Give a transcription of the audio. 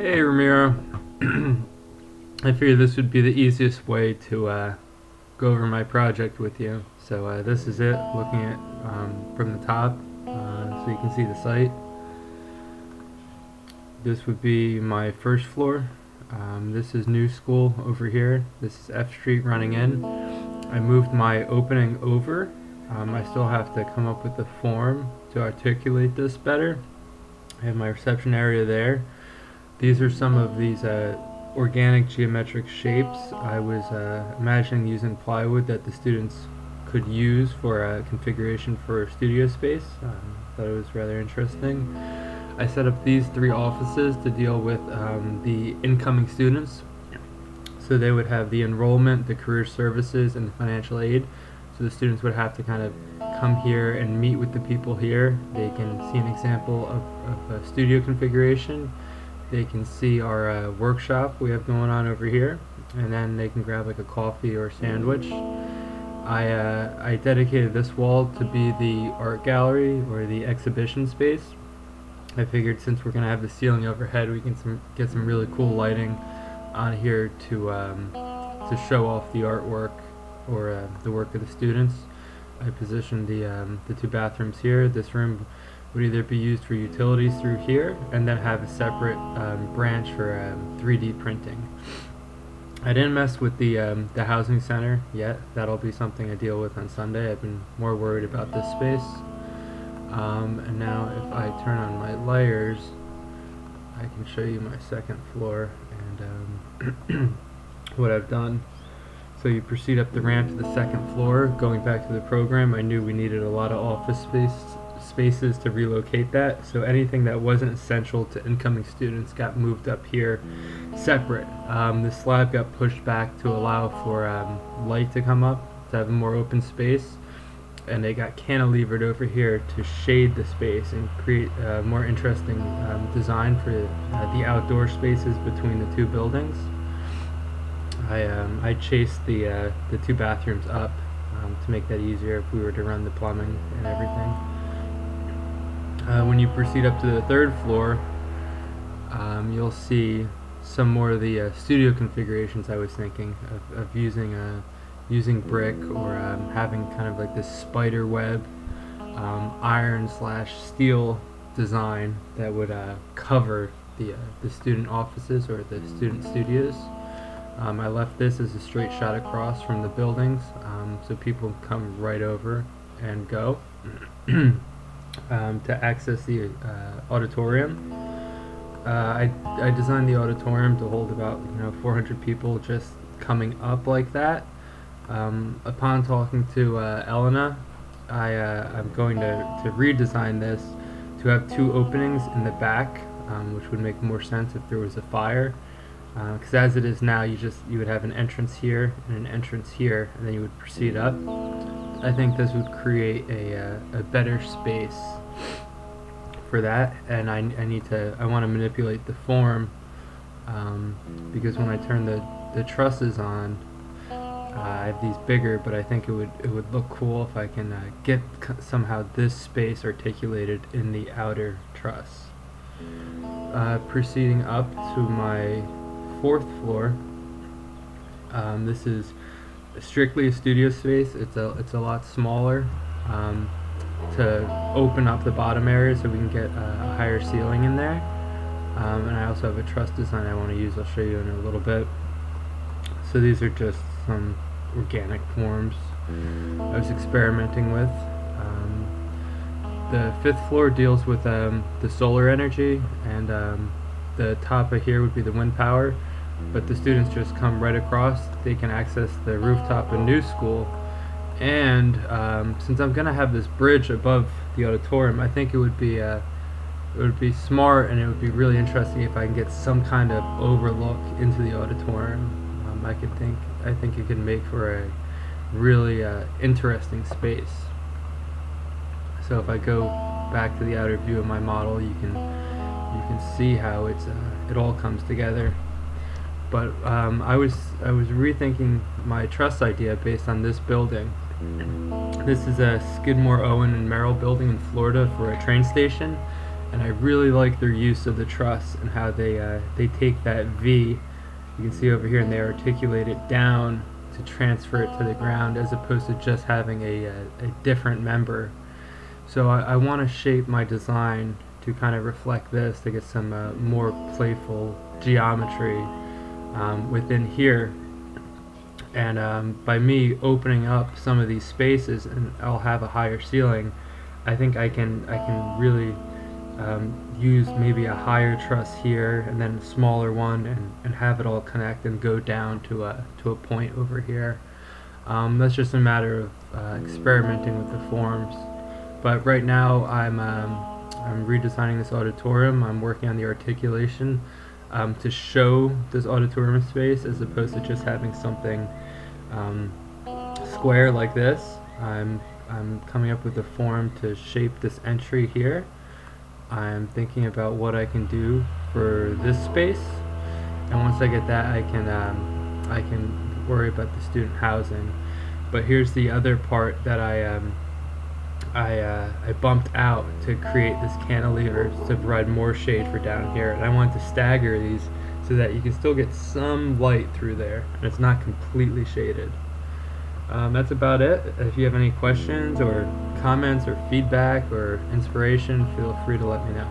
Hey Ramiro, I figured this would be the easiest way to go over my project with you. So this is it, looking at from the top, so you can see the site. This would be my first floor. This is New School over here. This is F Street running in. I moved my opening over. I still have to come up with the form to articulate this better. I have my reception area there. These are some of these organic geometric shapes. I was imagining using plywood that the students could use for a configuration for studio space. Thought it was rather interesting. I set up these three offices to deal with the incoming students. So they would have the enrollment, the career services, and the financial aid. So the students would have to kind of come here and meet with the people here. They can see an example of a studio configuration. They can see our workshop we have going on over here, and then they can grab like a coffee or a sandwich. I dedicated this wall to be the art gallery or the exhibition space. I figured since we're going to have the ceiling overhead, we can get some really cool lighting on here to show off the artwork or the work of the students. I positioned the two bathrooms here. This room would either be used for utilities through here and then have a separate branch for 3D printing. I didn't mess with the housing center yet. That'll be something I deal with on Sunday. I've been more worried about this space. And now if I turn on my layers, I can show you my second floor and what I've done. So you proceed up the ramp to the second floor. Going back to the program, I knew we needed a lot of office spaces to relocate that. So anything that wasn't essential to incoming students got moved up here separate. The slab got pushed back to allow for light to come up, to have a more open space. And they got cantilevered over here to shade the space and create a more interesting design for the outdoor spaces between the two buildings. I chased the two bathrooms up to make that easier if we were to run the plumbing and everything. When you proceed up to the third floor, you'll see some more of the studio configurations I was thinking of using brick or having kind of like this spider web iron/steel design that would cover the student offices or the student studios. I left this as a straight shot across from the buildings, so people come right over and go to access the auditorium. I designed the auditorium to hold about 400 people just coming up like that. Upon talking to Elena, I'm going to redesign this to have two openings in the back, which would make more sense if there was a fire. Because as it is now, you would have an entrance here and an entrance here, and then you would proceed up. I think this would create a better space for that, and I want to manipulate the form because when I turn the trusses on, I have these bigger, but I think it would look cool if I can get somehow this space articulated in the outer truss. Proceeding up to my fourth floor, this is strictly a studio space. It's a lot smaller to open up the bottom area so we can get a higher ceiling in there. And I also have a truss design I want to use. I'll show you in a little bit. So these are just some organic forms I was experimenting with. The fifth floor deals with the solar energy, and the top of here would be the wind power, but the students just come right across. They can access the rooftop in New School, and since I'm gonna have this bridge above the auditorium, I think it would be smart and it would be really interesting if I can get some kind of overlook into the auditorium. I think it could make for a really interesting space. So if I go back to the outer view of my model, you can see how it all comes together. But I was rethinking my truss idea based on this building. This is a Skidmore, Owen, and Merrill building in Florida for a train station, and I really like their use of the truss and how they take that V, you can see over here, and they articulate it down to transfer it to the ground, as opposed to just having a different member. So I want to shape my design to kind of reflect this, to get some more playful geometry within here. And by me opening up some of these spaces, and I'll have a higher ceiling, I think I can really use maybe a higher truss here and then a smaller one, and have it all connect and go down to a point over here. That's just a matter of experimenting with the forms. But right now I'm redesigning this auditorium. I'm working on the articulation to show this auditorium space, as opposed to just having something square like this. I'm coming up with a form to shape this entry here. I'm thinking about what I can do for this space, and once I get that, I can worry about the student housing. But here's the other part that I bumped out to create this cantilever to provide more shade for down here, and I want to stagger these so that you can still get some light through there and it's not completely shaded. That's about it. If you have any questions or comments or feedback or inspiration, feel free to let me know.